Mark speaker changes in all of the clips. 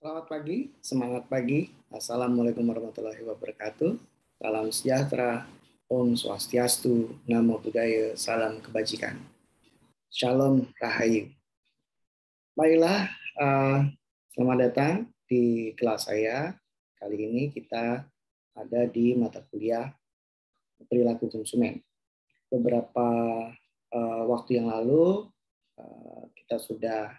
Speaker 1: Selamat pagi, semangat pagi. Assalamualaikum warahmatullahi wabarakatuh. Salam sejahtera, Om Swastiastu, Namo Buddhaya, salam kebajikan. Shalom Rahayu. Baiklah, selamat datang di kelas saya. Kali ini kita ada di mata kuliah perilaku konsumen. Beberapa waktu yang lalu kita sudah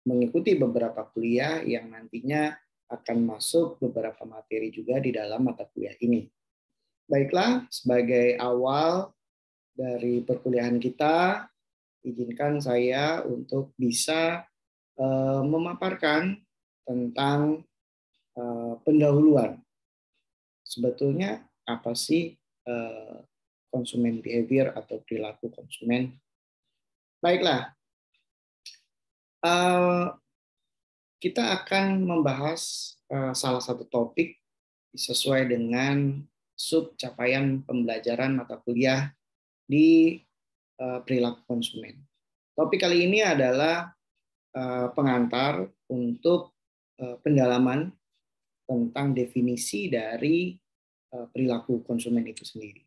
Speaker 1: mengikuti beberapa kuliah yang nantinya akan masuk beberapa materi juga di dalam mata kuliah ini. Baiklah, sebagai awal dari perkuliahan kita, izinkan saya untuk bisa memaparkan tentang pendahuluan. Sebetulnya apa sih konsumen behavior atau perilaku konsumen? Baiklah, kita akan membahas salah satu topik sesuai dengan sub capaian pembelajaran mata kuliah di perilaku konsumen. Topik kali ini adalah pengantar untuk pendalaman tentang definisi dari perilaku konsumen itu sendiri.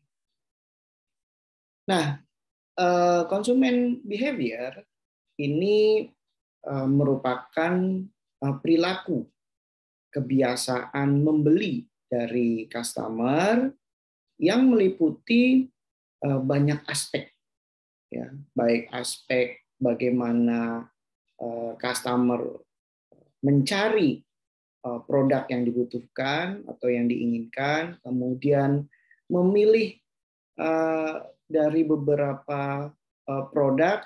Speaker 1: Nah, konsumen behavior ini merupakan perilaku kebiasaan membeli dari customer yang meliputi banyak aspek, ya, baik aspek bagaimana customer mencari produk yang dibutuhkan atau yang diinginkan, kemudian memilih dari beberapa produk.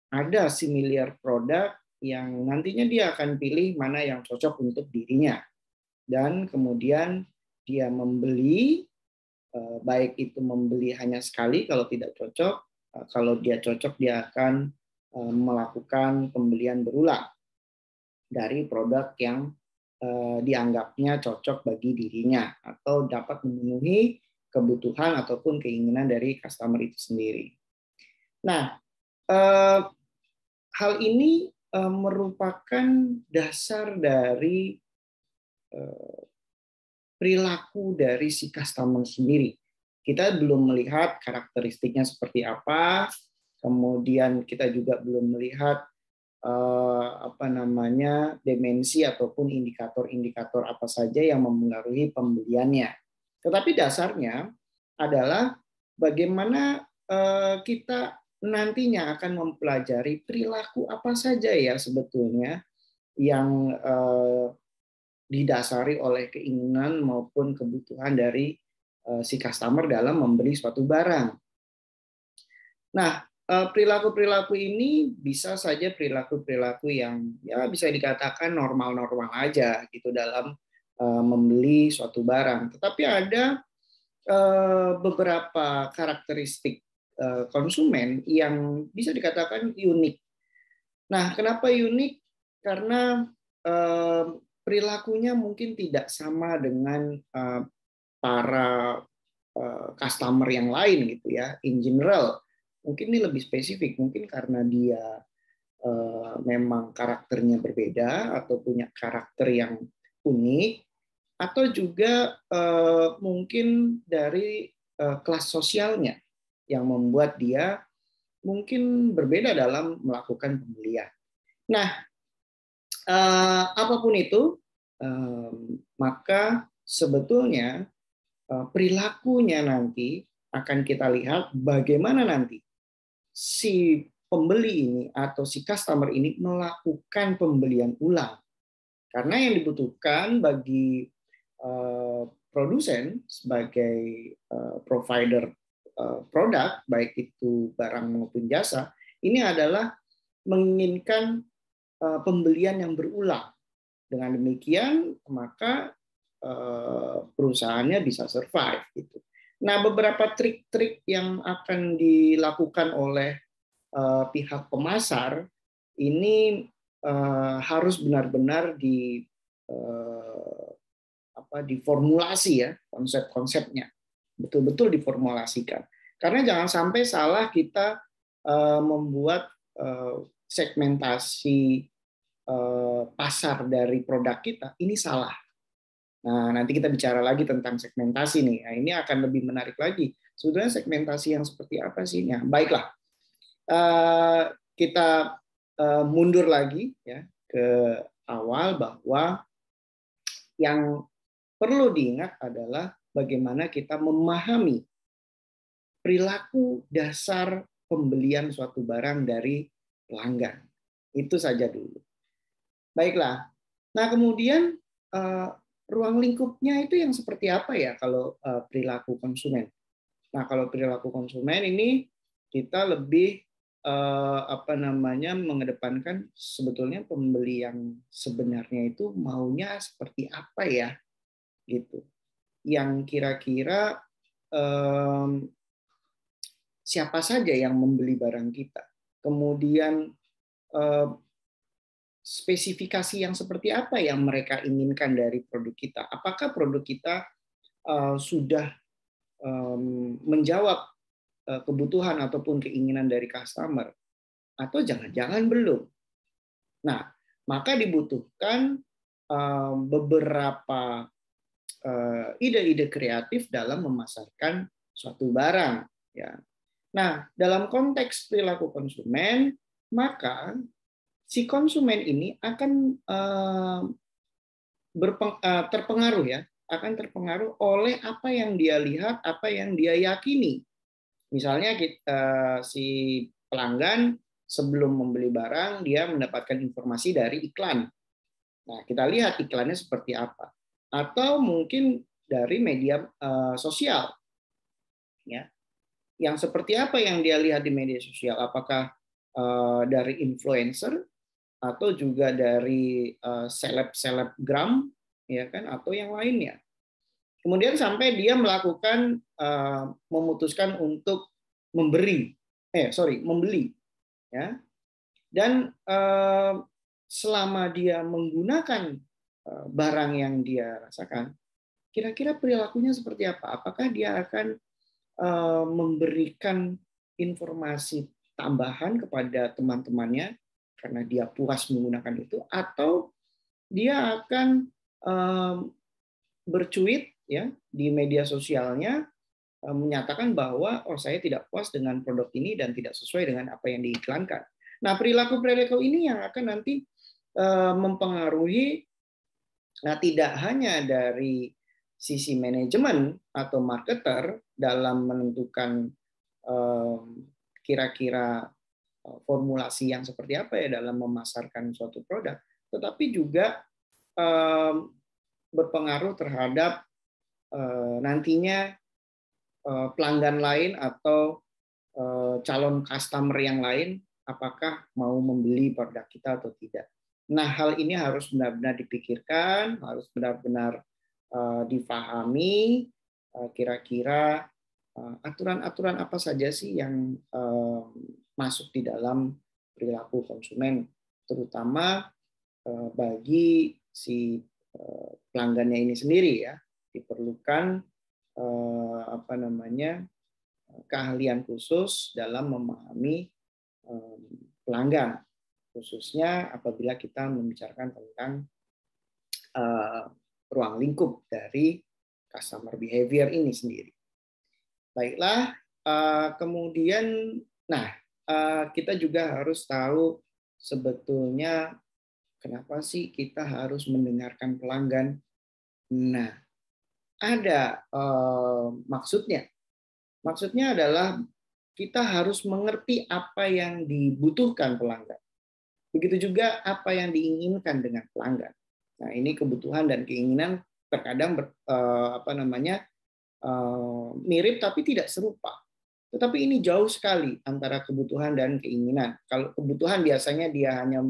Speaker 1: Ada similar produk yang nantinya dia akan pilih mana yang cocok untuk dirinya. Dan kemudian dia membeli, baik itu membeli hanya sekali kalau tidak cocok, kalau dia cocok dia akan melakukan pembelian berulang dari produk yang dianggapnya cocok bagi dirinya atau dapat memenuhi kebutuhan ataupun keinginan dari customer itu sendiri. Nah, hal ini merupakan dasar dari perilaku dari si customer sendiri. Kita belum melihat karakteristiknya seperti apa, kemudian kita juga belum melihat dimensi ataupun indikator-indikator apa saja yang mempengaruhi pembeliannya. Tetapi dasarnya adalah bagaimana kita nantinya akan mempelajari perilaku apa saja ya sebetulnya yang didasari oleh keinginan maupun kebutuhan dari si customer dalam membeli suatu barang. Nah, perilaku-perilaku ini bisa saja perilaku-perilaku yang ya bisa dikatakan normal-normal aja gitu dalam membeli suatu barang. Tetapi ada beberapa karakteristik konsumen yang bisa dikatakan unik. Nah, kenapa unik? Karena perilakunya mungkin tidak sama dengan para customer yang lain gitu ya. In general, mungkin ini lebih spesifik, mungkin karena dia memang karakternya berbeda atau punya karakter yang unik, atau juga mungkin dari kelas sosialnya yang membuat dia mungkin berbeda dalam melakukan pembelian. Nah, apapun itu, maka sebetulnya perilakunya nanti akan kita lihat bagaimana nanti si pembeli ini atau si customer ini melakukan pembelian ulang. Karena yang dibutuhkan bagi produsen sebagai provider produk, baik itu barang maupun jasa, ini adalah menginginkan pembelian yang berulang. Dengan demikian, maka perusahaannya bisa survive. Gitu. Nah, beberapa trik-trik yang akan dilakukan oleh pihak pemasar ini harus benar-benar diformulasi ya konsep-konsepnya, betul-betul diformulasikan. Karena jangan sampai salah kita membuat segmentasi pasar dari produk kita, ini salah. Nah, nanti kita bicara lagi tentang segmentasi nih. Nah, ini akan lebih menarik lagi. Sebetulnya segmentasi yang seperti apa sih? Nah, baiklah. Kita mundur lagi ya ke awal, bahwa yang perlu diingat adalah bagaimana kita memahami perilaku dasar pembelian suatu barang dari pelanggan. Itu saja dulu. Baiklah. Nah, kemudian ruang lingkupnya itu yang seperti apa ya kalau perilaku konsumen? Nah, kalau perilaku konsumen ini kita lebih mengedepankan sebetulnya pembeli yang sebenarnya itu maunya seperti apa ya, gitu. Yang kira-kira siapa saja yang membeli barang kita. Kemudian spesifikasi yang seperti apa yang mereka inginkan dari produk kita. Apakah produk kita sudah menjawab kebutuhan ataupun keinginan dari customer, atau jangan-jangan belum. Nah, maka dibutuhkan beberapa ide-ide kreatif dalam memasarkan suatu barang. Ya. Nah, dalam konteks perilaku konsumen, maka si konsumen ini akan terpengaruh ya, akan terpengaruh oleh apa yang dia lihat, apa yang dia yakini. Misalnya si pelanggan sebelum membeli barang dia mendapatkan informasi dari iklan. Nah, kita lihat iklannya seperti apa. Atau mungkin dari media sosial. Ya. Yang seperti apa yang dia lihat di media sosial? Apakah dari influencer atau juga dari selebgram, ya kan, atau yang lainnya. Kemudian sampai dia melakukan memutuskan untuk membeli, ya. Dan selama dia menggunakan barang yang dia rasakan, kira-kira perilakunya seperti apa? Apakah dia akan memberikan informasi tambahan kepada teman-temannya karena dia puas menggunakan itu, atau dia akan bercuit ya di media sosialnya menyatakan bahwa saya tidak puas dengan produk ini dan tidak sesuai dengan apa yang diiklankan. Nah, perilaku ini yang akan nanti mempengaruhi tidak hanya dari sisi manajemen atau marketer dalam menentukan kira-kira formulasi yang seperti apa ya dalam memasarkan suatu produk, tetapi juga berpengaruh terhadap nantinya pelanggan lain atau calon customer yang lain apakah mau membeli produk kita atau tidak. Nah, hal ini harus benar-benar dipikirkan, harus benar-benar difahami kira-kira aturan-aturan apa saja sih yang masuk di dalam perilaku konsumen, terutama bagi si pelanggannya ini sendiri ya. Diperlukan keahlian khusus dalam memahami pelanggan, khususnya apabila kita membicarakan tentang ruang lingkup dari customer behavior ini sendiri. Baiklah, kemudian, kita juga harus tahu sebetulnya kenapa sih kita harus mendengarkan pelanggan. Nah, ada maksudnya. Maksudnya adalah kita harus mengerti apa yang dibutuhkan pelanggan. Begitu juga apa yang diinginkan dengan pelanggan. Nah, ini kebutuhan dan keinginan terkadang mirip tapi tidak serupa. Tetapi ini jauh sekali antara kebutuhan dan keinginan. Kalau kebutuhan biasanya dia hanya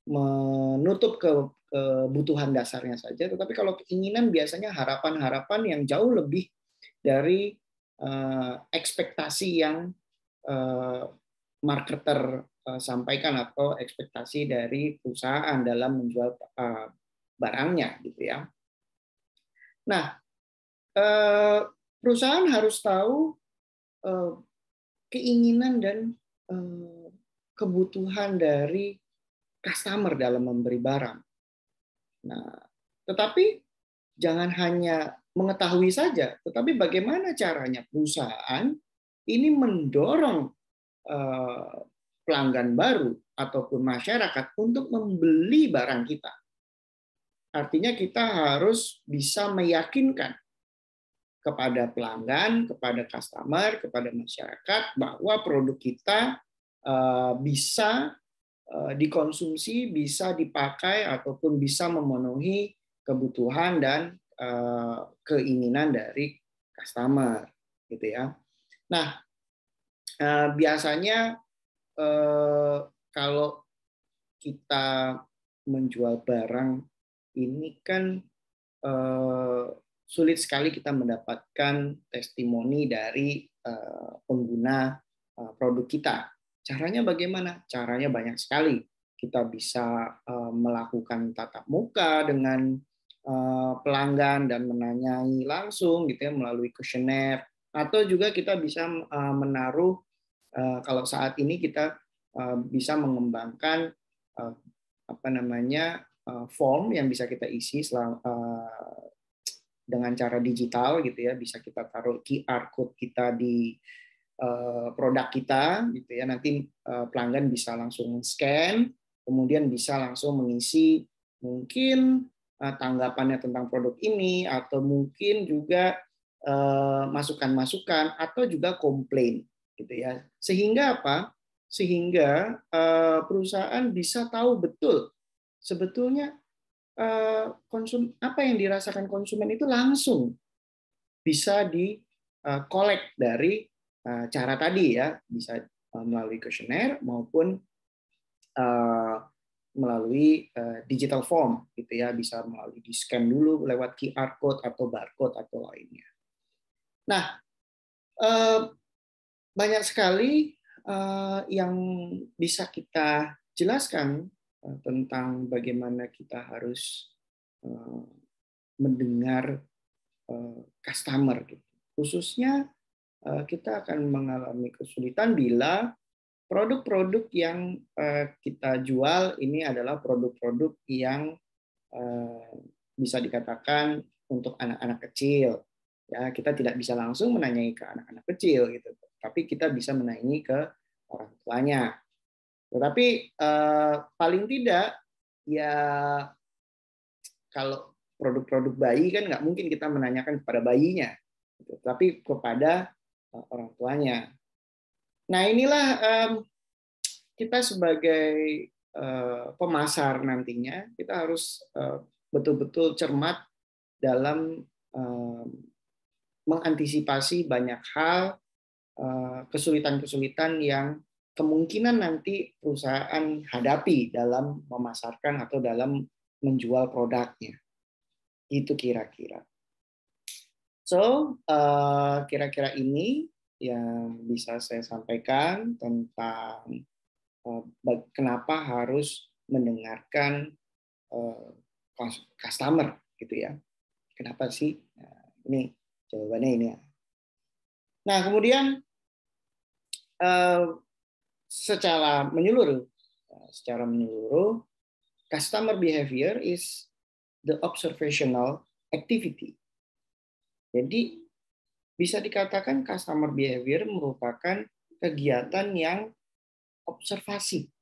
Speaker 1: menutup kebutuhan dasarnya saja, tetapi kalau keinginan biasanya harapan-harapan yang jauh lebih dari ekspektasi yang marketer sampaikan atau ekspektasi dari perusahaan dalam menjual barangnya, gitu ya. Nah, perusahaan harus tahu keinginan dan kebutuhan dari customer dalam memberi barang. Nah, tetapi jangan hanya mengetahui saja, tetapi bagaimana caranya perusahaan ini mendorong pelanggan baru ataupun masyarakat untuk membeli barang kita. Artinya kita harus bisa meyakinkan kepada pelanggan, kepada customer, kepada masyarakat bahwa produk kita bisa dikonsumsi, bisa dipakai ataupun bisa memenuhi kebutuhan dan keinginan dari customer, gitu ya. Nah, biasanya kalau kita menjual barang ini kan sulit sekali kita mendapatkan testimoni dari pengguna produk kita. Caranya bagaimana? Caranya banyak sekali. Kita bisa melakukan tatap muka dengan pelanggan dan menanyai langsung gitu ya melalui kuesioner, atau juga kita bisa menaruh kalau saat ini kita bisa mengembangkan form yang bisa kita isi dengan cara digital gitu ya, bisa kita taruh QR code kita di produk kita gitu ya, nanti pelanggan bisa langsung scan, kemudian bisa langsung mengisi mungkin tanggapannya tentang produk ini, atau mungkin juga masukan-masukan atau juga komplain gitu ya. Sehingga apa? Sehingga perusahaan bisa tahu betul sebetulnya apa yang dirasakan konsumen itu langsung bisa di collect dari cara tadi ya, bisa melalui kuesioner maupun melalui digital form gitu ya, bisa melalui di scan dulu lewat QR code atau barcode atau lainnya. Nah, banyak sekali yang bisa kita jelaskan tentang bagaimana kita harus mendengar customer gitu. Khususnya kita akan mengalami kesulitan bila produk-produk yang kita jual ini adalah produk-produk yang bisa dikatakan untuk anak-anak kecil. Ya, kita tidak bisa langsung menanyai ke anak-anak kecil gitu, tapi kita bisa menanyai ke orang tuanya. Tetapi paling tidak ya, kalau produk-produk bayi kan nggak mungkin kita menanyakan kepada bayinya, gitu, tapi kepada orang tuanya. Nah, inilah kita sebagai pemasar nantinya, kita harus betul-betul cermat dalam mengantisipasi banyak hal, kesulitan-kesulitan yang kemungkinan nanti perusahaan hadapi dalam memasarkan atau dalam menjual produknya. Itu kira-kira. So, kira-kira ini yang bisa saya sampaikan tentang kenapa harus mendengarkan customer gitu ya. Kenapa sih? Nah, ini jawabannya ini. Nah, kemudian secara menyeluruh, customer behavior is the observational activity. Jadi bisa dikatakan customer behavior merupakan kegiatan yang observatif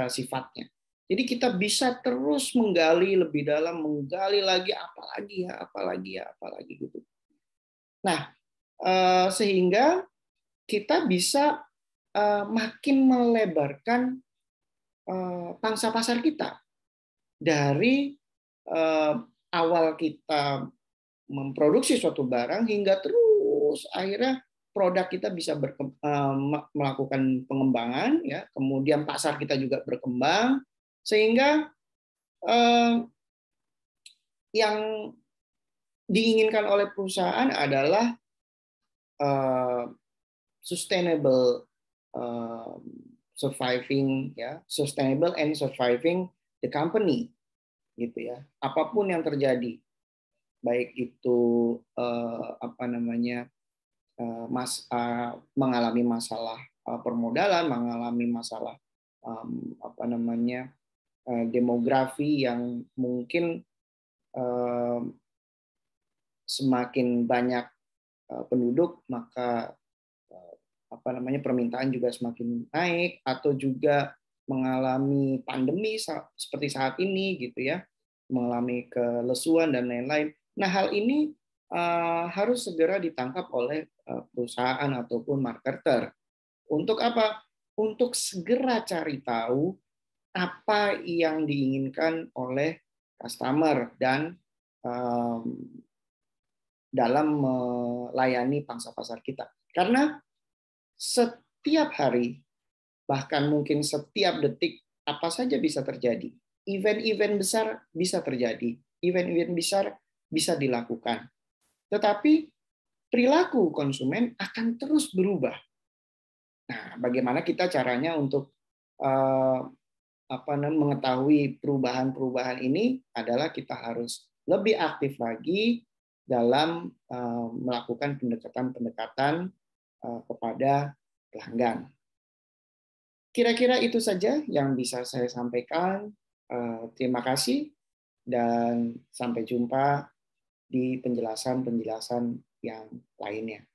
Speaker 1: sifatnya. Jadi kita bisa terus menggali lebih dalam, menggali lagi apalagi gitu. Nah, sehingga kita bisa makin melebarkan pangsa pasar kita dari awal kita memproduksi suatu barang hingga terus akhirnya produk kita bisa melakukan pengembangan ya, kemudian pasar kita juga berkembang sehingga yang diinginkan oleh perusahaan adalah sustainable sustainable and surviving the company gitu ya. Apapun yang terjadi, baik itu mengalami masalah permodalan, mengalami masalah apa namanya, demografi yang mungkin semakin banyak penduduk, maka apa namanya, permintaan juga semakin naik, atau juga mengalami pandemi seperti saat ini gitu ya, mengalami kelesuan dan lain-lain. Nah, hal ini harus segera ditangkap oleh perusahaan ataupun marketer. Untuk apa? Untuk segera cari tahu apa yang diinginkan oleh customer dan dalam melayani pangsa pasar kita. Karena setiap hari, bahkan mungkin setiap detik, apa saja bisa terjadi. Event-event besar bisa terjadi, event-event besar bisa dilakukan. Tetapi perilaku konsumen akan terus berubah. Nah, bagaimana kita caranya untuk mengetahui perubahan-perubahan ini adalah kita harus lebih aktif lagi dalam melakukan pendekatan-pendekatan kepada pelanggan. Kira-kira itu saja yang bisa saya sampaikan. Terima kasih dan sampai jumpa di penjelasan-penjelasan yang lainnya.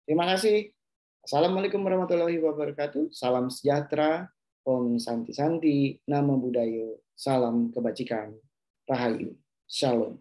Speaker 1: Terima kasih. Assalamualaikum warahmatullahi wabarakatuh. Salam sejahtera. Om Santi Santi. Namo Buddhaya. Salam kebajikan. Rahayu. Shalom.